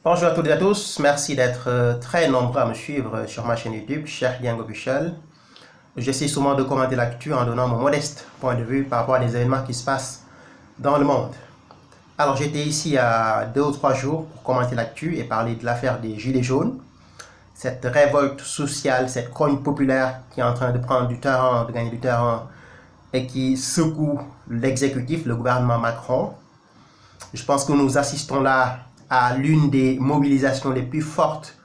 Bonjour à toutes et à tous, merci d'être très nombreux à me suivre sur ma chaîne YouTube, Cheikh Dieng Officiel. J'essaie souvent de commenter l'actu en donnant mon modeste point de vue par rapport à des événements qui se passent dans le monde. Alors j'étais ici il y a 2 ou 3 jours pour commenter l'actu et parler de l'affaire des Gilets jaunes. Cette révolte sociale, cette grogne populaire qui est en train de prendre du terrain, de gagner du terrain et qui secoue l'exécutif, le gouvernement Macron. Je pense que nous assistons là à l'une des mobilisations les plus fortes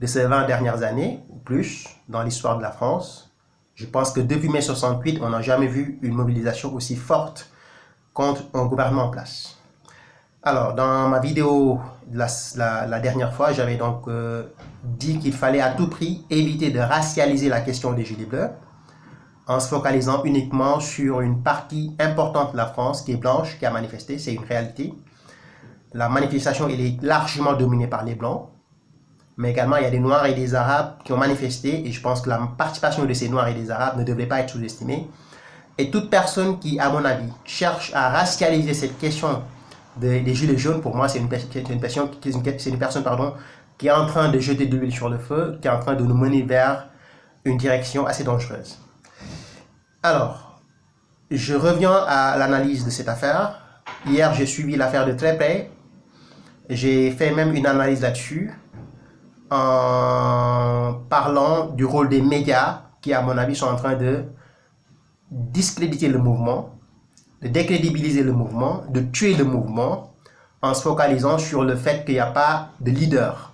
de ces 20 dernières années, ou plus, dans l'histoire de la France. Je pense que depuis mai 68, on n'a jamais vu une mobilisation aussi forte contre un gouvernement en place. Alors, dans ma vidéo de la dernière fois, j'avais donc dit qu'il fallait à tout prix éviter de racialiser la question des Gilets bleus, en se focalisant uniquement sur une partie importante de la France qui est blanche, qui a manifesté, c'est une réalité. La manifestation elle est largement dominée par les Blancs, mais également il y a des Noirs et des Arabes qui ont manifesté, et je pense que la participation de ces Noirs et des Arabes ne devrait pas être sous-estimée. Et toute personne qui, à mon avis, cherche à racialiser cette question des Gilets jaunes, pour moi c'est une personne qui est en train de jeter de l'huile sur le feu, qui est en train de nous mener vers une direction assez dangereuse. Alors, je reviens à l'analyse de cette affaire. Hier, j'ai suivi l'affaire de très près. J'ai fait même une analyse là-dessus en parlant du rôle des médias qui, à mon avis, sont en train de discréditer le mouvement, de décrédibiliser le mouvement, de tuer le mouvement en se focalisant sur le fait qu'il n'y a pas de leader.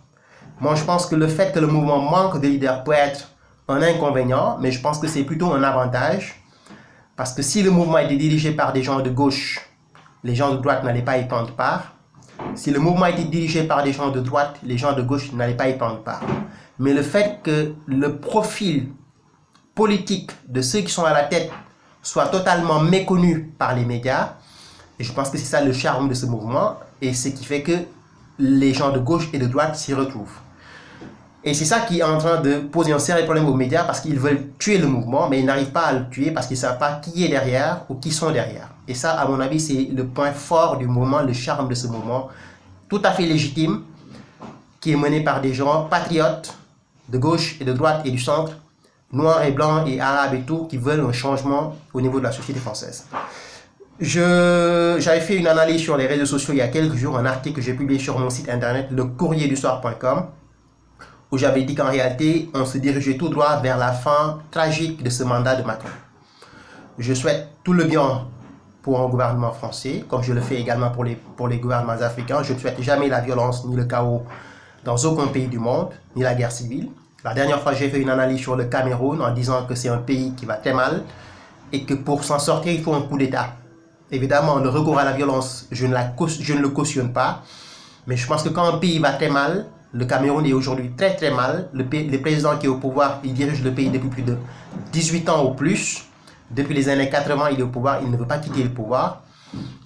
Moi, je pense que le fait que le mouvement manque de leader peut être un inconvénient, mais je pense que c'est plutôt un avantage parce que si le mouvement était dirigé par des gens de gauche, les gens de droite n'allaient pas y prendre part. Si le mouvement était dirigé par des gens de droite, les gens de gauche n'allaient pas y prendre part. Mais le fait que le profil politique de ceux qui sont à la tête soit totalement méconnu par les médias, et je pense que c'est ça le charme de ce mouvement, et ce qui fait que les gens de gauche et de droite s'y retrouvent. Et c'est ça qui est en train de poser un sérieux problème aux médias parce qu'ils veulent tuer le mouvement, mais ils n'arrivent pas à le tuer parce qu'ils ne savent pas qui est derrière ou qui sont derrière. Et ça, à mon avis, c'est le point fort du mouvement, le charme de ce mouvement, tout à fait légitime, qui est mené par des gens patriotes de gauche et de droite et du centre, noirs et blancs et arabes et tout, qui veulent un changement au niveau de la société française. J'avais fait une analyse sur les réseaux sociaux il y a quelques jours, un article que j'ai publié sur mon site internet, lecourrierdusoir.com, où j'avais dit qu'en réalité, on se dirigeait tout droit vers la fin tragique de ce mandat de Macron. Je souhaite tout le bien pour un gouvernement français, comme je le fais également pour les gouvernements africains. Je ne souhaite jamais la violence ni le chaos dans aucun pays du monde, ni la guerre civile. La dernière fois, j'ai fait une analyse sur le Cameroun en disant que c'est un pays qui va très mal et que pour s'en sortir, il faut un coup d'État. Évidemment, le recours à la violence, je ne le cautionne pas, mais je pense que quand un pays va très mal, le Cameroun est aujourd'hui très très mal. Le président qui est au pouvoir, il dirige le pays depuis plus de 18 ans ou plus. Depuis les années 80, il est au pouvoir, il ne veut pas quitter le pouvoir.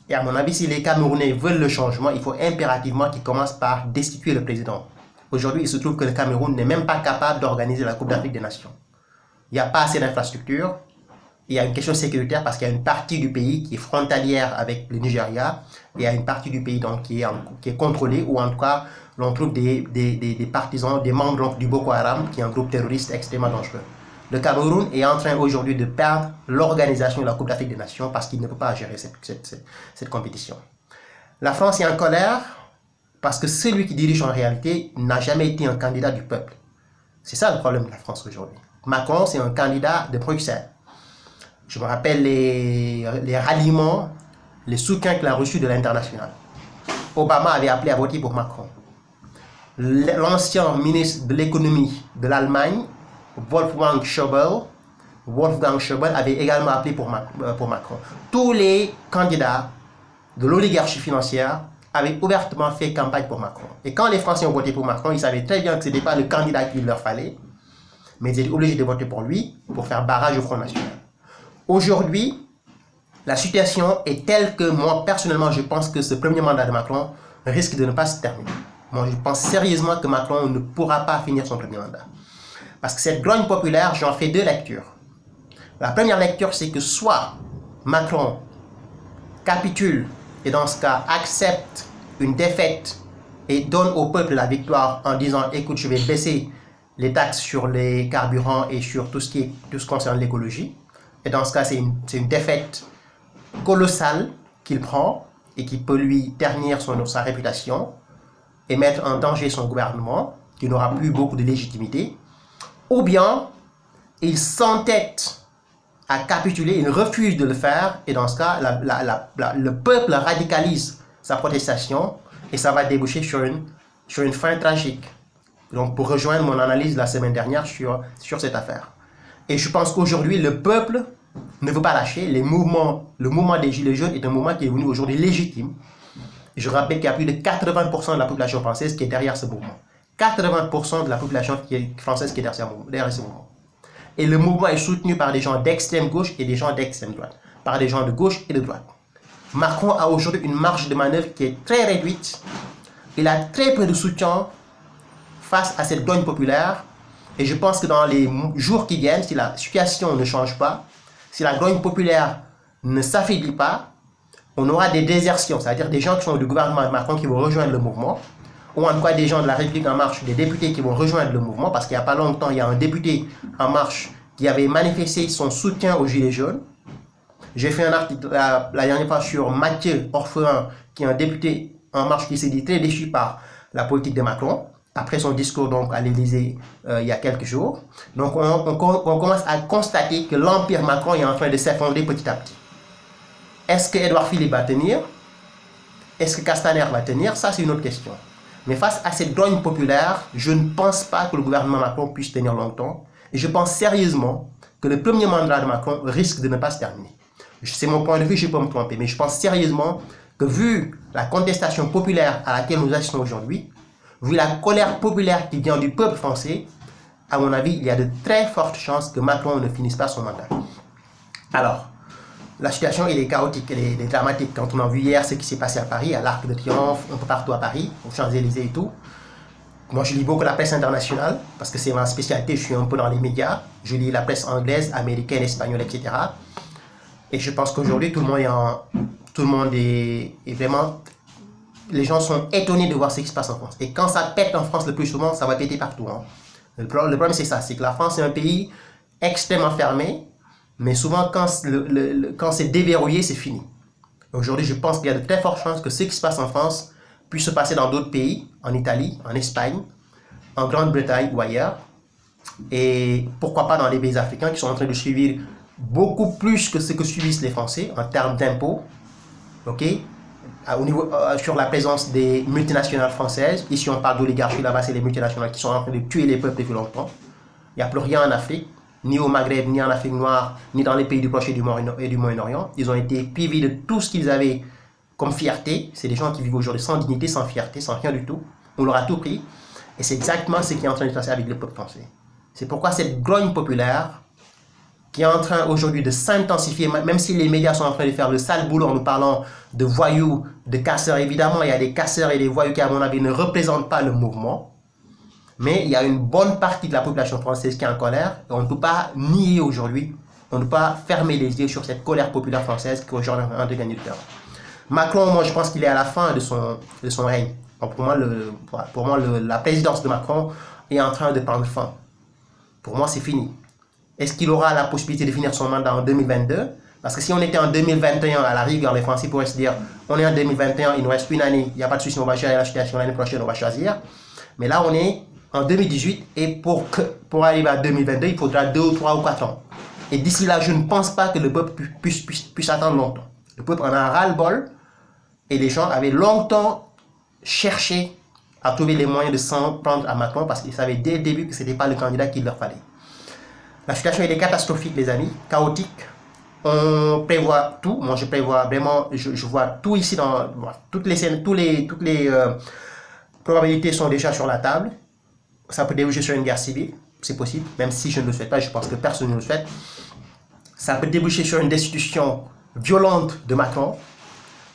Et à mon avis, si les Camerounais veulent le changement, il faut impérativement qu'ils commencent par destituer le président. Aujourd'hui, il se trouve que le Cameroun n'est même pas capable d'organiser la Coupe d'Afrique des Nations. Il n'y a pas assez d'infrastructures. Il y a une question sécuritaire parce qu'il y a une partie du pays qui est frontalière avec le Nigeria. Et il y a une partie du pays donc, qui est contrôlée, ou en tout cas, l'on trouve des partisans, des membres du Boko Haram, qui est un groupe terroriste extrêmement dangereux. Le Cameroun est en train aujourd'hui de perdre l'organisation de la Coupe d'Afrique des Nations parce qu'il ne peut pas gérer cette compétition. La France est en colère parce que celui qui dirige en réalité n'a jamais été un candidat du peuple. C'est ça le problème de la France aujourd'hui. Macron, c'est un candidat de Bruxelles. Je me rappelle les ralliements, les soutiens qu'il a reçus de l'international. Obama avait appelé à voter pour Macron. L'ancien ministre de l'économie de l'Allemagne, Wolfgang Schäuble avait également appelé pour Macron. Tous les candidats de l'oligarchie financière avaient ouvertement fait campagne pour Macron. Et quand les Français ont voté pour Macron, ils savaient très bien que ce n'était pas le candidat qu'il leur fallait, mais ils étaient obligés de voter pour lui pour faire barrage au Front National. Aujourd'hui, la situation est telle que moi, personnellement, je pense que ce premier mandat de Macron risque de ne pas se terminer. Moi, je pense sérieusement que Macron ne pourra pas finir son premier mandat. Parce que cette grogne populaire, j'en fais 2 lectures. La première lecture, c'est que soit Macron capitule et dans ce cas accepte une défaite et donne au peuple la victoire en disant écoute, je vais baisser les taxes sur les carburants et sur tout ce qui concerne l'écologie. Et dans ce cas, c'est une défaite colossale qu'il prend et qui peut lui ternir sa réputation et mettre en danger son gouvernement, qui n'aura plus beaucoup de légitimité. Ou bien, il s'entête à capituler, il refuse de le faire, et dans ce cas, le peuple radicalise sa protestation, et ça va déboucher sur une fin tragique. Donc, pour rejoindre mon analyse la semaine dernière sur cette affaire. Et je pense qu'aujourd'hui, le peuple ne veut pas lâcher. Le mouvement des Gilets jaunes est un mouvement qui est devenu aujourd'hui légitime. Je rappelle qu'il y a plus de 80% de la population française qui est derrière ce mouvement. 80% de la population française qui est derrière ce mouvement. Et le mouvement est soutenu par des gens d'extrême gauche et des gens d'extrême droite. Par des gens de gauche et de droite. Macron a aujourd'hui une marge de manœuvre qui est très réduite. Il a très peu de soutien face à cette grogne populaire. Et je pense que dans les jours qui viennent, si la situation ne change pas, si la grogne populaire ne s'affaiblit pas, on aura des désertions, c'est-à-dire des gens qui sont du gouvernement de Macron qui vont rejoindre le mouvement, ou en tout cas des gens de la République En Marche, des députés qui vont rejoindre le mouvement, parce qu'il n'y a pas longtemps, il y a un député En Marche qui avait manifesté son soutien aux Gilets jaunes. J'ai fait un article la dernière fois sur Mathieu Orphelin, qui est un député En Marche qui s'est dit très déçu par la politique de Macron, après son discours donc, à l'Élysée il y a quelques jours. Donc on commence à constater que l'empire Macron est en train de s'effondrer petit à petit. Est-ce que Édouard Philippe va tenir? Est-ce que Castaner va tenir? Ça, c'est une autre question. Mais face à cette grogne populaire, je ne pense pas que le gouvernement Macron puisse tenir longtemps. Et je pense sérieusement que le premier mandat de Macron risque de ne pas se terminer. C'est mon point de vue, je peux me tromper. Mais je pense sérieusement que vu la contestation populaire à laquelle nous assistons aujourd'hui, vu la colère populaire qui vient du peuple français, à mon avis, il y a de très fortes chances que Macron ne finisse pas son mandat. Alors, la situation elle est chaotique, elle est dramatique. Quand on a vu hier ce qui s'est passé à Paris, à l'Arc de Triomphe, un peu partout à Paris, aux Champs-Élysées et tout. Moi, je lis beaucoup la presse internationale, parce que c'est ma spécialité, je suis un peu dans les médias. Je lis la presse anglaise, américaine, espagnole, etc. Et je pense qu'aujourd'hui, tout le monde est vraiment... Les gens sont étonnés de voir ce qui se passe en France. Et quand ça pète en France le plus souvent, ça va péter partout. Hein. Le problème, c'est ça, c'est que la France est un pays extrêmement fermé, mais souvent, quand c'est déverrouillé, c'est fini. Aujourd'hui, je pense qu'il y a de très fortes chances que ce qui se passe en France puisse se passer dans d'autres pays, en Italie, en Espagne, en Grande-Bretagne ou ailleurs. Et pourquoi pas dans les pays africains qui sont en train de suivre beaucoup plus que ce que subissent les Français en termes d'impôts. Ok? Sur la présence des multinationales françaises. Ici, on parle d'oligarchie, là-bas, c'est les multinationales qui sont en train de tuer les peuples depuis longtemps. Il n'y a plus rien en Afrique, ni au Maghreb, ni en Afrique noire, ni dans les pays du Proche et du Moyen-Orient. Ils ont été privés de tout ce qu'ils avaient comme fierté. C'est des gens qui vivent aujourd'hui sans dignité, sans fierté, sans rien du tout. On leur a tout pris. Et c'est exactement ce qui est en train de se passer avec le peuple français. C'est pourquoi cette grogne populaire qui est en train aujourd'hui de s'intensifier, même si les médias sont en train de faire le sale boulot en nous parlant de voyous, de casseurs. Évidemment, il y a des casseurs et des voyous qui, à mon avis, ne représentent pas le mouvement. Mais il y a une bonne partie de la population française qui est en colère. Et on ne peut pas nier aujourd'hui, on ne peut pas fermer les yeux sur cette colère populaire française qui aujourd'hui est en train de gagner du terrain. Macron, moi, je pense qu'il est à la fin de son règne. Donc, pour moi, la présidence de Macron est en train de prendre fin. Pour moi, c'est fini. Est-ce qu'il aura la possibilité de finir son mandat en 2022? Parce que si on était en 2021, à la rigueur, les Français pourraient se dire, on est en 2021, il nous reste une année, il n'y a pas de souci, on va gérer la situation l'année prochaine, on va choisir. Mais là, on est en 2018 et pour arriver à 2022, il faudra 2 ou 3 ou 4 ans. Et d'ici là, je ne pense pas que le peuple puisse attendre longtemps. Le peuple en a ras-le-bol et les gens avaient longtemps cherché à trouver les moyens de s'en prendre à Macron parce qu'ils savaient dès le début que ce n'était pas le candidat qu'il leur fallait. La situation est catastrophique, les amis, chaotique. On prévoit tout. Moi, je prévois vraiment, je vois tout ici dans toutes les scènes, toutes les probabilités sont déjà sur la table. Ça peut déboucher sur une guerre civile, c'est possible, même si je ne le souhaite pas, je pense que personne ne le souhaite. Ça peut déboucher sur une destitution violente de Macron.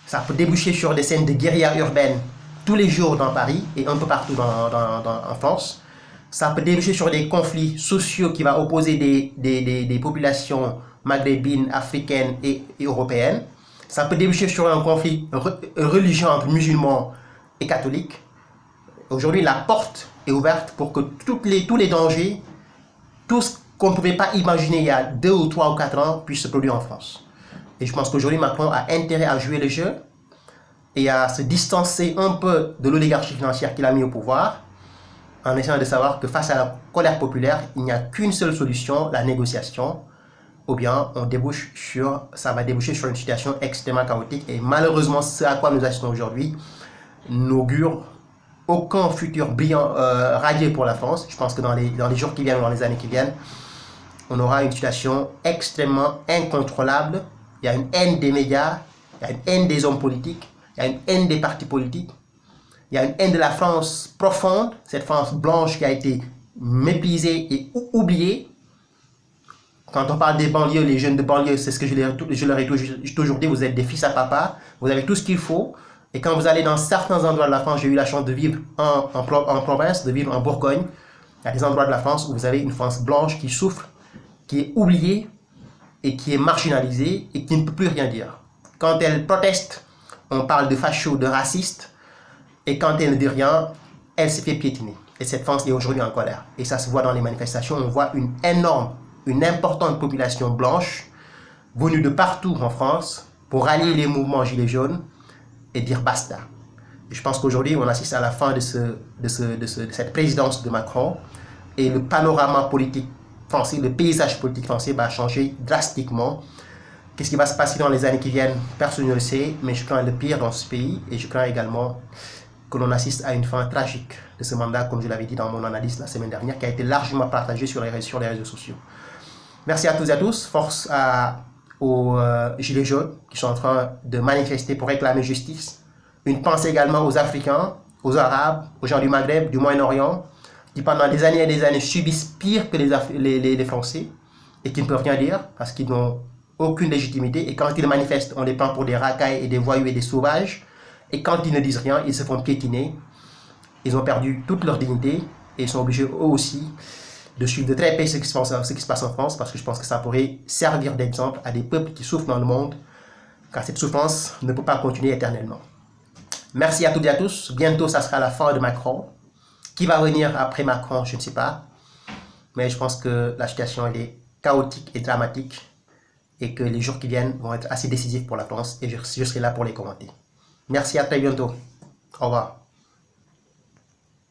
Ça peut déboucher sur des scènes de guérilla urbaine tous les jours dans Paris et un peu partout en France. Ça peut déboucher sur des conflits sociaux qui vont opposer des populations maghrébines, africaines et européennes. Ça peut déboucher sur un conflit religieux entre musulmans et catholiques. Aujourd'hui, la porte est ouverte pour que tous les dangers, tout ce qu'on ne pouvait pas imaginer il y a 2 ou 3 ou 4 ans puisse se produire en France. Et je pense qu'aujourd'hui, Macron a intérêt à jouer le jeu et à se distancer un peu de l'oligarchie financière qu'il a mis au pouvoir, en essayant de savoir que face à la colère populaire, il n'y a qu'une seule solution, la négociation, ou bien ça va déboucher sur une situation extrêmement chaotique. Et malheureusement, ce à quoi nous assistons aujourd'hui n'augure aucun futur brillant, radieux pour la France. Je pense que dans les jours qui viennent, ou dans les années qui viennent, on aura une situation extrêmement incontrôlable. Il y a une haine des médias, il y a une haine des hommes politiques, il y a une haine des partis politiques, il y a une haine de la France profonde, cette France blanche qui a été méprisée et oubliée. Quand on parle des banlieues, les jeunes de banlieue, c'est ce que je leur ai toujours dit, vous êtes des fils à papa, vous avez tout ce qu'il faut. Et quand vous allez dans certains endroits de la France, j'ai eu la chance de vivre en province, de vivre en Bourgogne, il y a des endroits de la France où vous avez une France blanche qui souffre, qui est oubliée et qui est marginalisée et qui ne peut plus rien dire. Quand elle proteste, on parle de facho, de raciste, et quand elle ne dit rien, elle se fait piétiner. Et cette France est aujourd'hui en colère. Et ça se voit dans les manifestations, on voit une importante population blanche venue de partout en France pour rallier les mouvements gilets jaunes et dire basta. Et je pense qu'aujourd'hui, on assiste à la fin de cette présidence de Macron et le panorama politique français, le paysage politique français va changer drastiquement. Qu'est-ce qui va se passer dans les années qui viennent? Personne ne le sait, mais je crains le pire dans ce pays et je crains également que l'on assiste à une fin tragique de ce mandat, comme je l'avais dit dans mon analyse la semaine dernière, qui a été largement partagée sur les réseaux sociaux. Merci à tous et à tous. Force aux Gilets jaunes qui sont en train de manifester pour réclamer justice. Une pensée également aux Africains, aux Arabes, aux gens du Maghreb, du Moyen-Orient, qui pendant des années et des années subissent pire que les Français et qui ne peuvent rien dire parce qu'ils n'ont aucune légitimité. Et quand ils manifestent, on les prend pour des racailles et des voyous et des sauvages. Et quand ils ne disent rien, ils se font piétiner. Ils ont perdu toute leur dignité et ils sont obligés eux aussi de suivre de très près ce qui se passe en France, parce que je pense que ça pourrait servir d'exemple à des peuples qui souffrent dans le monde, car cette souffrance ne peut pas continuer éternellement. Merci à toutes et à tous. Bientôt, ça sera la fin de Macron. Qui va venir après Macron, je ne sais pas. Mais je pense que la situation elle est chaotique et dramatique et que les jours qui viennent vont être assez décisifs pour la France et je serai là pour les commenter. Merci, à très bientôt. Au revoir.